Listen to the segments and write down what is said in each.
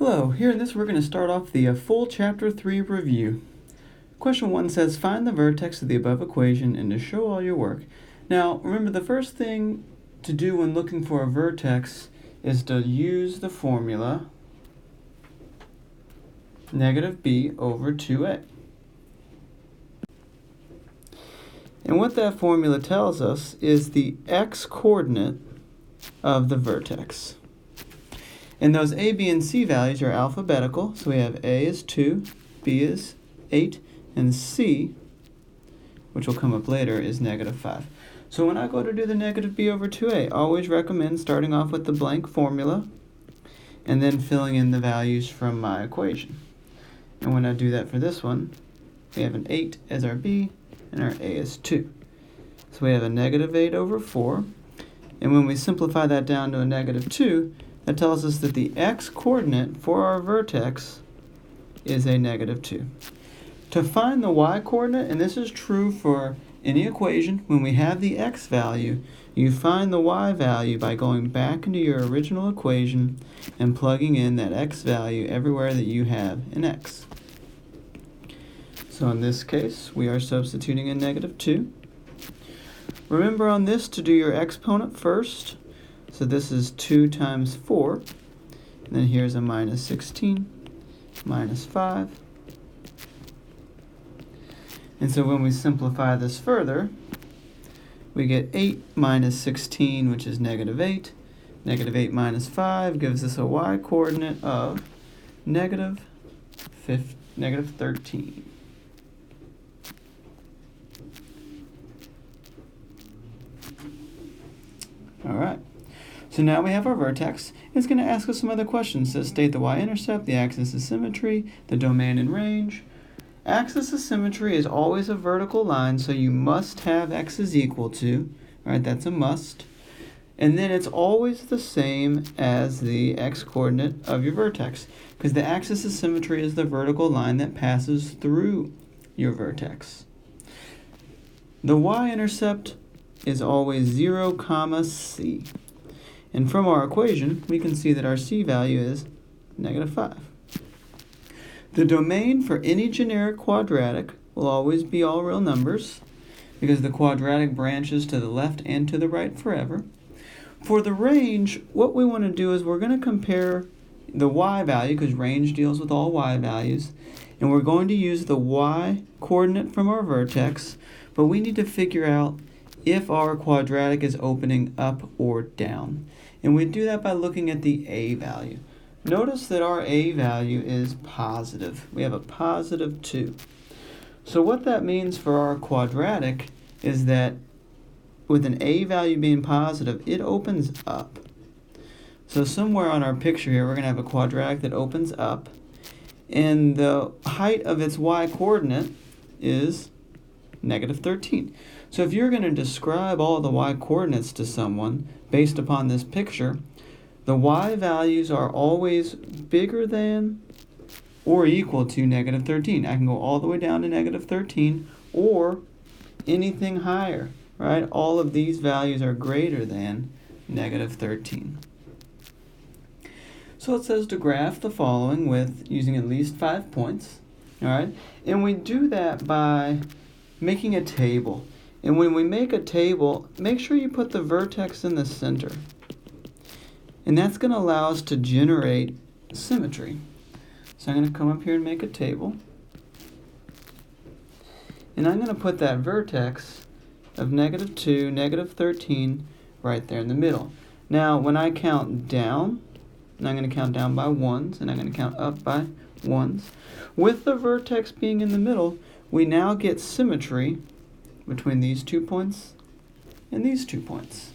Hello, here in this we're going to start off the full Chapter 3 review. Question 1 says, find the vertex of the above equation and to show all your work. Now, remember the first thing to do when looking for a vertex is to use the formula negative b over 2a. And what that formula tells us is the x-coordinate of the vertex. And those a, b, and c values are alphabetical, so we have a is 2, b is 8, and c, which will come up later, is negative 5. So when I go to do the negative b over 2a, I always recommend starting off with the blank formula and then filling in the values from my equation. And when I do that for this one, we have an 8 as our b, and our a is 2. So we have a negative 8 over 4, and when we simplify that down to a negative 2, that tells us that the x-coordinate for our vertex is a negative 2. To find the y-coordinate, and this is true for any equation, when we have the x value, you find the y value by going back into your original equation and plugging in that x value everywhere that you have an x. So in this case, we are substituting in negative 2. Remember on this to do your exponent first. So this is 2 times 4, and then here's a minus 16, minus 5. And so when we simplify this further, we get 8 minus 16, which is negative 8. Negative 8 minus 5 gives us a y-coordinate of negative 13. All right. So now we have our vertex. It's going to ask us some other questions. It says state the y-intercept, the axis of symmetry, the domain and range. Axis of symmetry is always a vertical line, so you must have x is equal to. All right, that's a must. And then it's always the same as the x-coordinate of your vertex, because the axis of symmetry is the vertical line that passes through your vertex. The y-intercept is always 0, c. And from our equation, we can see that our c value is negative 5. The domain for any generic quadratic will always be all real numbers, because the quadratic branches to the left and to the right forever. For the range, what we want to do is we're going to compare the y value, because range deals with all y values, and we're going to use the y coordinate from our vertex, but we need to figure out if our quadratic is opening up or down. And we do that by looking at the a value. Notice that our a value is positive. We have a positive 2. So what that means for our quadratic is that with an a value being positive, it opens up. So somewhere on our picture here, we're going to have a quadratic that opens up, and the height of its y-coordinate is negative 13. So if you're going to describe all the y-coordinates to someone based upon this picture, the y values are always bigger than or equal to negative 13. I can go all the way down to negative 13 or anything higher, right? All of these values are greater than negative 13. So it says to graph the following with using at least 5 points, all right? And we do that by making a table. And when we make a table, make sure you put the vertex in the center. And that's going to allow us to generate symmetry. So I'm going to come up here and make a table. And I'm going to put that vertex of negative 2, negative 13 right there in the middle. Now, when I count down, and I'm going to count down by 1s, and I'm going to count up by 1s. With the vertex being in the middle, we now get symmetry between these 2 points and these 2 points.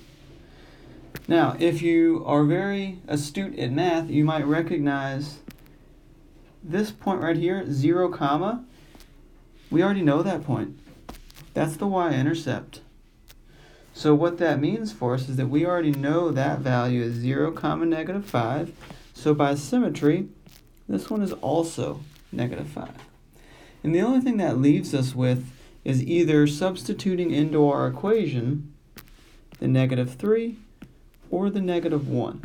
Now, if you are very astute at math, you might recognize this point right here, 0, comma. We already know that point. That's the y-intercept. So what that means for us is that we already know that value is 0, negative 5. So by symmetry, this one is also negative 5. And the only thing that leaves us with is either substituting into our equation the negative 3 or the negative 1.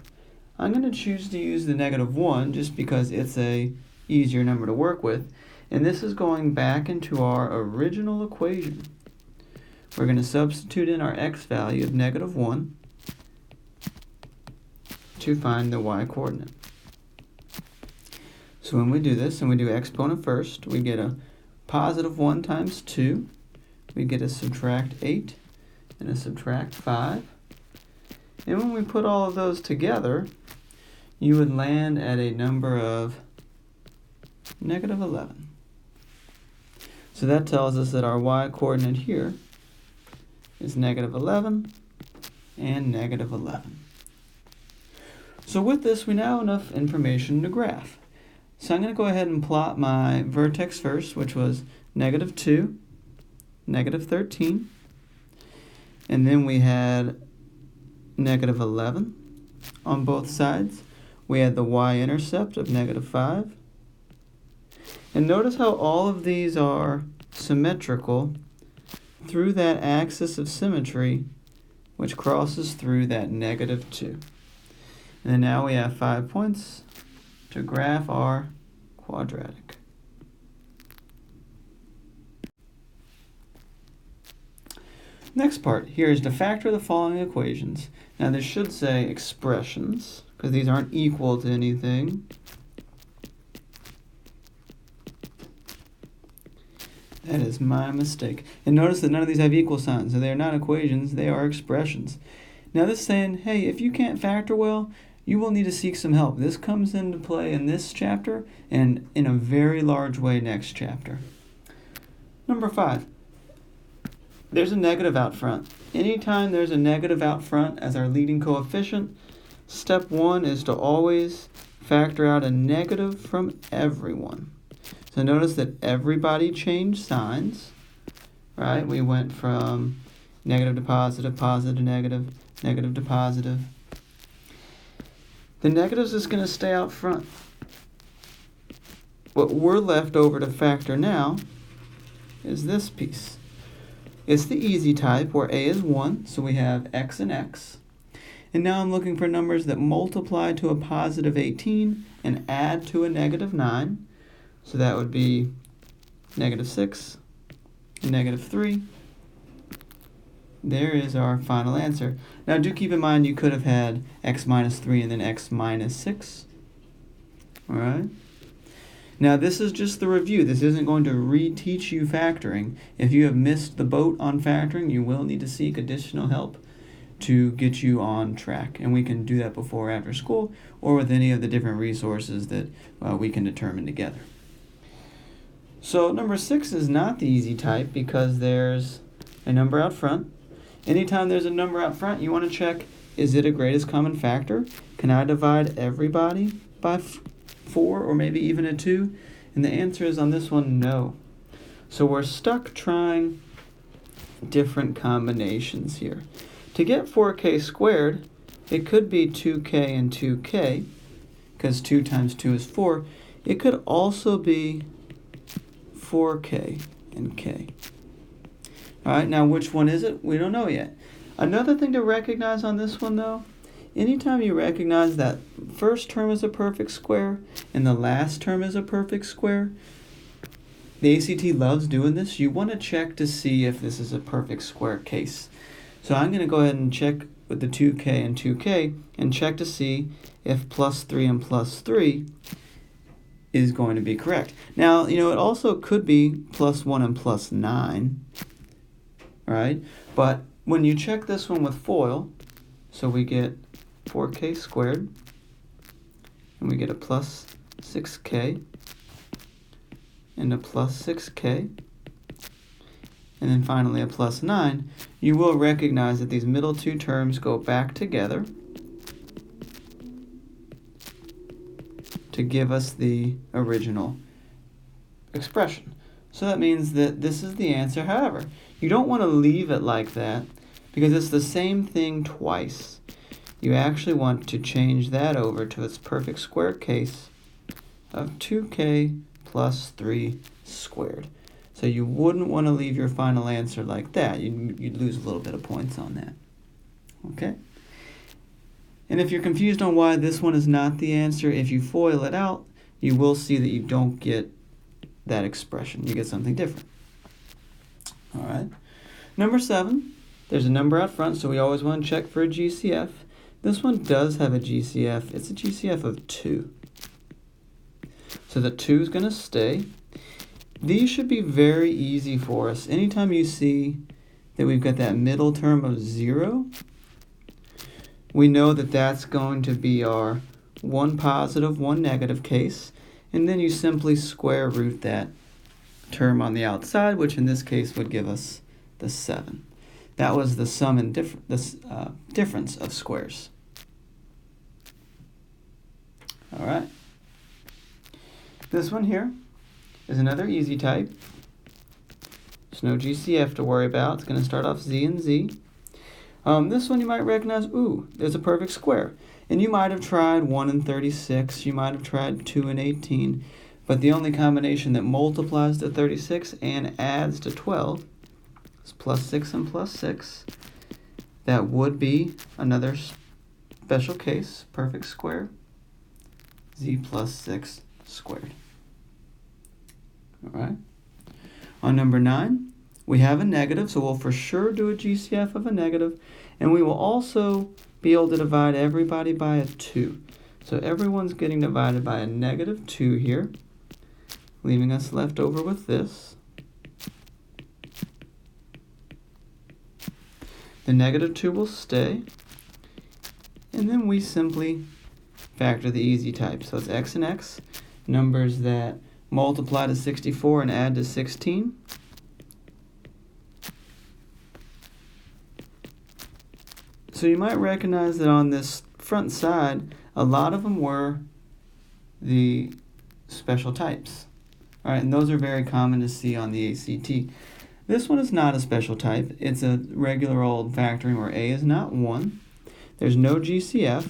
I'm going to choose to use the -1 just because it's a easier number to work with. And this is going back into our original equation. We're going to substitute in our x value of -1 to find the y coordinate. So when we do this, and we do exponent first, we get a +1 times 2. We get a subtract 8 and a subtract 5. And when we put all of those together, you would land at a number of -11. So that tells us that our y coordinate here is -11 and -11. So with this, we now have enough information to graph. So I'm going to go ahead and plot my vertex first, which was -2, -13, and then we had -11 on both sides. We had the y-intercept of -5. And notice how all of these are symmetrical through that axis of symmetry, which crosses through that -2. And then now we have 5 points to graph our quadratic. Next part, here is to factor the following equations. Now this should say expressions, because these aren't equal to anything. That is my mistake. And notice that none of these have equal signs, so they are not equations, they are expressions. Now this is saying, hey, if you can't factor well, you will need to seek some help. This comes into play in this chapter and in a very large way next chapter. Number 5. There's a negative out front. Anytime there's a negative out front as our leading coefficient, step 1 is to always factor out a negative from everyone. So notice that everybody changed signs, right? We went from negative to positive, positive to negative, negative to positive. The negatives is going to stay out front. What we're left over to factor now is this piece. It's the easy type where a is 1, so we have x and x. And now I'm looking for numbers that multiply to a +18 and add to a -9. So that would be -6 and -3. There is our final answer. Now do keep in mind you could have had x minus 3 and then x minus 6. All right. Now this is just the review. This isn't going to reteach you factoring. If you have missed the boat on factoring, you will need to seek additional help to get you on track. And we can do that before or after school or with any of the different resources that we can determine together. So number 6 is not the easy type because there's a number out front. Anytime there's a number out front, you want to check, is it a greatest common factor? Can I divide everybody by 4 or maybe even a 2? And the answer is on this one, no. So we're stuck trying different combinations here. To get 4k squared, it could be 2k and 2k, because 2 times 2 is 4. It could also be 4k and k. All right, now which one is it? We don't know yet. Another thing to recognize on this one, though, anytime you recognize that first term is a perfect square and the last term is a perfect square, the ACT loves doing this. You want to check to see if this is a perfect square case. So I'm going to go ahead and check with the 2k and 2k and check to see if +3 and +3 is going to be correct. Now, it also could be +1 and +9. Right? But when you check this one with FOIL, so we get 4k squared, and we get a +6k, and a +6k, and then finally a +9, you will recognize that these middle two terms go back together to give us the original expression. So that means that this is the answer. However, you don't want to leave it like that because it's the same thing twice. You actually want to change that over to its perfect square case of 2k plus 3 squared. So you wouldn't want to leave your final answer like that. You'd lose a little bit of points on that. Okay? And if you're confused on why this one is not the answer, if you FOIL it out, you will see that you don't get that expression. You get something different. All right. Number 7, there's a number out front, so we always want to check for a GCF. This one does have a GCF. It's a GCF of 2. So the 2 is going to stay. These should be very easy for us. Anytime you see that we've got that middle term of 0, we know that that's going to be our 1 positive, 1 negative case. And then you simply square root that term on the outside, which in this case would give us the 7. That was the sum and difference of squares. All right. This one here is another easy type. There's no GCF to worry about. It's going to start off Z and Z. This one you might recognize, there's a perfect square. And you might have tried 1 and 36, you might have tried 2 and 18, but the only combination that multiplies to 36 and adds to 12 is plus 6 and plus 6. That would be another special case, perfect square, Z plus 6 squared. All right. On number 9, we have a negative, so we'll for sure do a GCF of a negative, and we will also be able to divide everybody by a 2. So everyone's getting divided by a negative 2 here, leaving us left over with this. The negative 2 will stay, and then we simply factor the easy type. So it's x and x, numbers that multiply to 64 and add to 16. So you might recognize that on this front side, a lot of them were the special types. All right, and those are very common to see on the ACT. This one is not a special type. It's a regular old factoring where a is not 1. There's no GCF.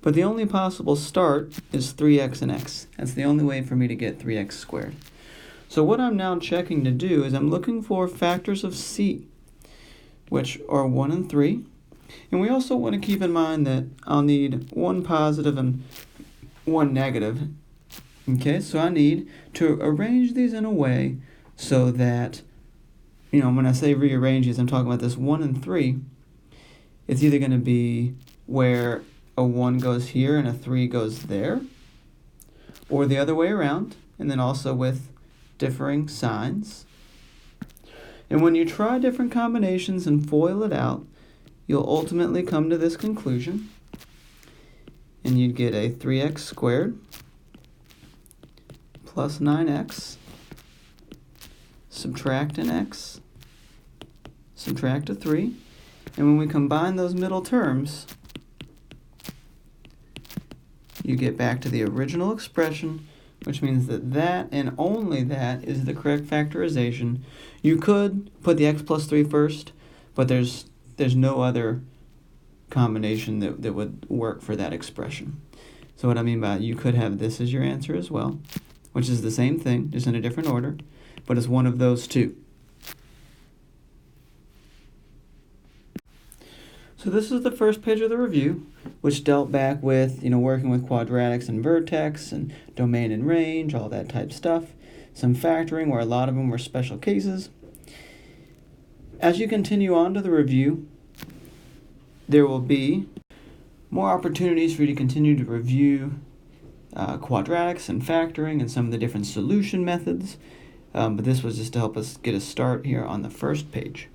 But the only possible start is 3x and x. That's the only way for me to get 3x squared. So what I'm now checking to do is I'm looking for factors of c, which are 1 and 3. And we also want to keep in mind that I'll need 1 positive and 1 negative. Okay, so I need to arrange these in a way so that, when I say rearrange these, I'm talking about this 1 and 3. It's either going to be where a 1 goes here and a 3 goes there, or the other way around, and then also with differing signs. And when you try different combinations and FOIL it out, you'll ultimately come to this conclusion, and you'd get a 3x squared plus 9x, subtract an x, subtract a 3, and when we combine those middle terms, you get back to the original expression, which means that that and only that is the correct factorization. You could put the x plus 3 first, but there's no other combination that would work for that expression. So what I mean by you could have this as your answer as well, which is the same thing, just in a different order, but it's one of those two. So this is the first page of the review, which dealt back with, working with quadratics and vertex and domain and range, all that type stuff. Some factoring where a lot of them were special cases. As you continue on to the review, there will be more opportunities for you to continue to review quadratics and factoring and some of the different solution methods. But this was just to help us get a start here on the first page.